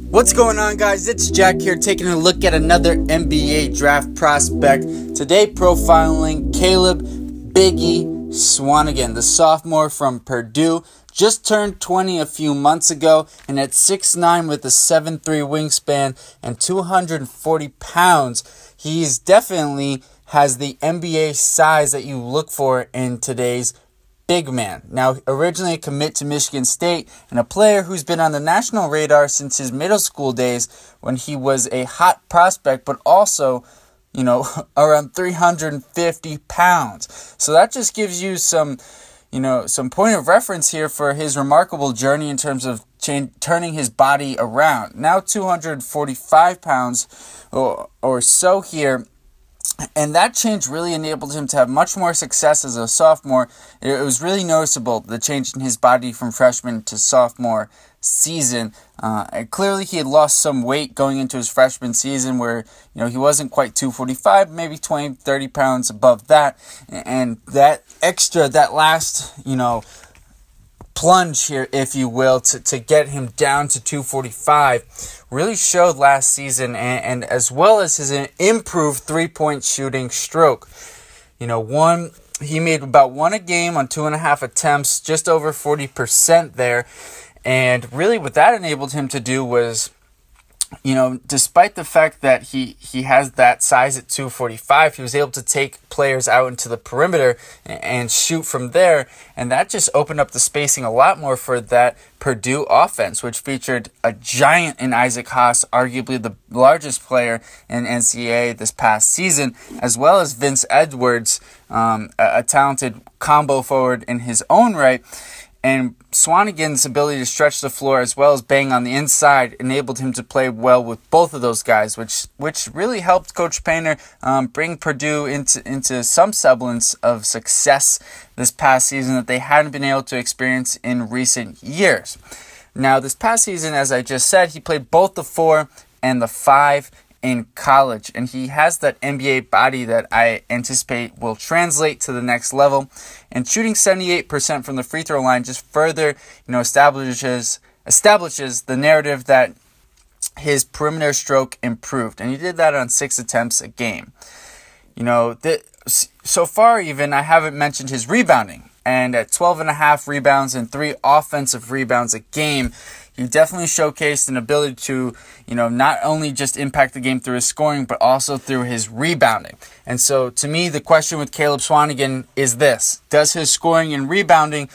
What's going on, guys? It's Jack here, taking a look at another NBA draft prospect. Today profiling Caleb Biggie Swanigan, the sophomore from Purdue. Just turned 20 a few months ago, and at 6'9" with a 7'3" wingspan and 240 pounds, he's definitely has the NBA size that you look for in today's big man. Now, originally a commit to Michigan State and a player who's been on the national radar since his middle school days when he was a hot prospect, but also, around 350 pounds. So that just gives you some point of reference here for his remarkable journey in terms of turning his body around. Now 245 pounds or so here. And that change really enabled him to have much more success as a sophomore. It was really noticeable, the change in his body from freshman to sophomore season. And clearly he had lost some weight going into his freshman season where, he wasn't quite 245, maybe 20, 30 pounds above that. And that last, plunge here, if you will, to get him down to 245 really showed last season, and as well as his improved three-point shooting stroke. He made about one a game on 2.5 attempts, just over 40% there. And really what that enabled him to do was, despite the fact that he has that size at 245, he was able to take players out into the perimeter and shoot from there. And that just opened up the spacing a lot more for that Purdue offense, which featured a giant in Isaac Haas, arguably the largest player in NCAA this past season, as well as Vince Edwards, a talented combo forward in his own right. And Swanigan's ability to stretch the floor as well as bang on the inside enabled him to play well with both of those guys, which really helped Coach Painter bring Purdue into some semblance of success this past season that they hadn't been able to experience in recent years. Now, this past season, as I just said, he played both the 4 and the 5 in college, and he has that NBA body that I anticipate will translate to the next level. And shooting 78% from the free throw line just further, establishes the narrative that his perimeter stroke improved, and he did that on 6 attempts a game. So far even I haven't mentioned his rebounding, and at 12.5 rebounds and 3 offensive rebounds a game, he definitely showcased an ability to, not only just impact the game through his scoring, but also through his rebounding. And so, to me, the question with Caleb Swanigan is this: does his scoring and rebounding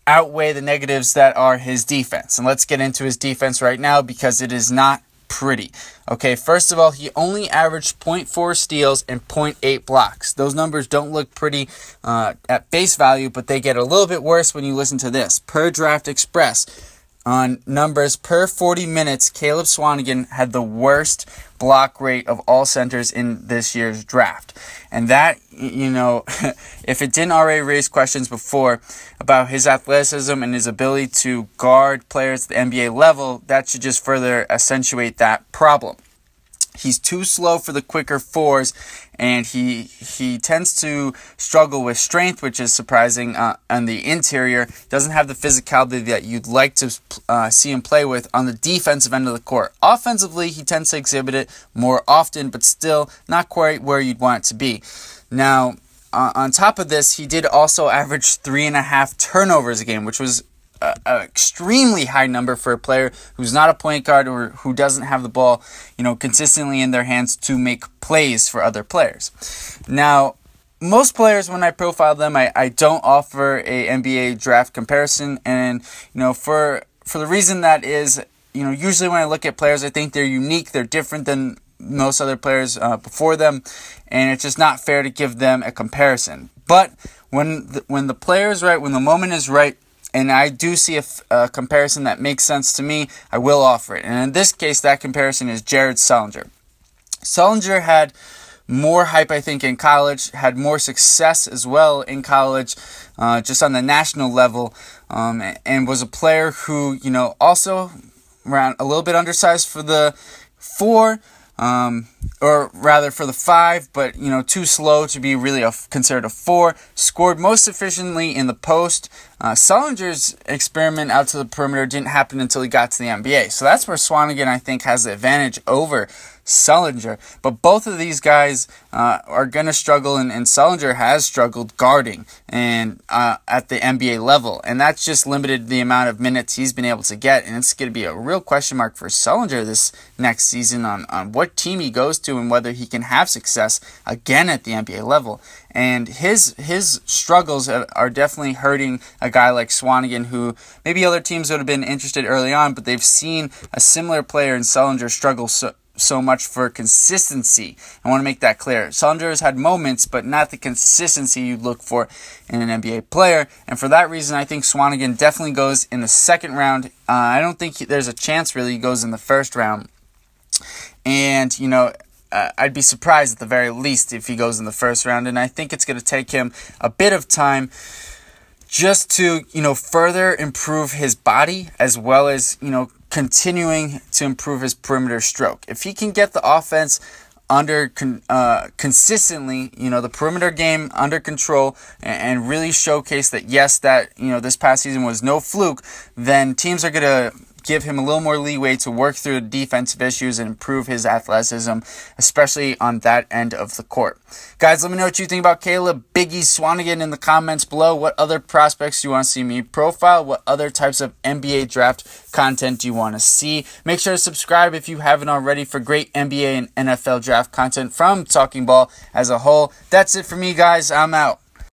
outweigh the negatives that are his defense? And let's get into his defense right now, because it is not pretty. Okay, first of all, he only averaged 0.4 steals and 0.8 blocks. Those numbers don't look pretty at face value, but they get a little bit worse when you listen to this. Per Draft Express, on numbers per 40 minutes, Caleb Swanigan had the worst block rate of all centers in this year's draft. And that, if it didn't already raise questions before about his athleticism and his ability to guard players at the NBA level, that should just further accentuate that problem. He's too slow for the quicker 4s, and he tends to struggle with strength, which is surprising on the interior. Doesn't have the physicality that you'd like to see him play with on the defensive end of the court. Offensively, he tends to exhibit it more often, but still not quite where you'd want it to be. Now, on top of this, he did also average 3.5 turnovers a game, which was an extremely high number for a player who's not a point guard or who doesn't have the ball, consistently in their hands to make plays for other players. Now, most players, when I profile them, I don't offer a NBA draft comparison, and for the reason that is, usually when I look at players, I think they're unique, they're different than most other players before them, and it's just not fair to give them a comparison. But when the player is right, when the moment is right, and I do see a comparison that makes sense to me, I will offer it. And in this case, that comparison is Jared Sullinger. Sullinger had more hype, I think, in college, had more success as well in college, just on the national level, and was a player who, also ran a little bit undersized for the 4, or rather for the 5, but, too slow to be really considered a 4. Scored most efficiently in the post, Sullinger's experiment out to the perimeter didn't happen until he got to the NBA. So that's where Swanigan, I think, has the advantage over Sullinger. But both of these guys are going to struggle, and Sullinger has struggled guarding and at the NBA level. And that's just limited the amount of minutes he's been able to get. And it's going to be a real question mark for Sullinger this next season on what team he goes to and whether he can have success again at the NBA level. And his struggles are definitely hurting a guy like Swanigan, who maybe other teams would have been interested early on, but they've seen a similar player in Sullinger struggle so much for consistency. I want to make that clear. Sullinger has had moments, but not the consistency you'd look for in an NBA player. And for that reason, I think Swanigan definitely goes in the second round. I don't think there's a chance really he goes in the first round. And, I'd be surprised at the very least if he goes in the first round. And I think it's going to take him a bit of time just to, further improve his body, as well as, continuing to improve his perimeter stroke. If he can get the offense under consistently, the perimeter game under control, and really showcase that, yes, that, this past season was no fluke, then teams are going to give him a little more leeway to work through defensive issues and improve his athleticism, especially on that end of the court. Guys, let me know what you think about Caleb Biggie Swanigan in the comments below. What other prospects do you want to see me profile? What other types of NBA draft content do you want to see? Make sure to subscribe if you haven't already for great NBA and NFL draft content from Talking Ball as a whole. That's it for me, guys. I'm out.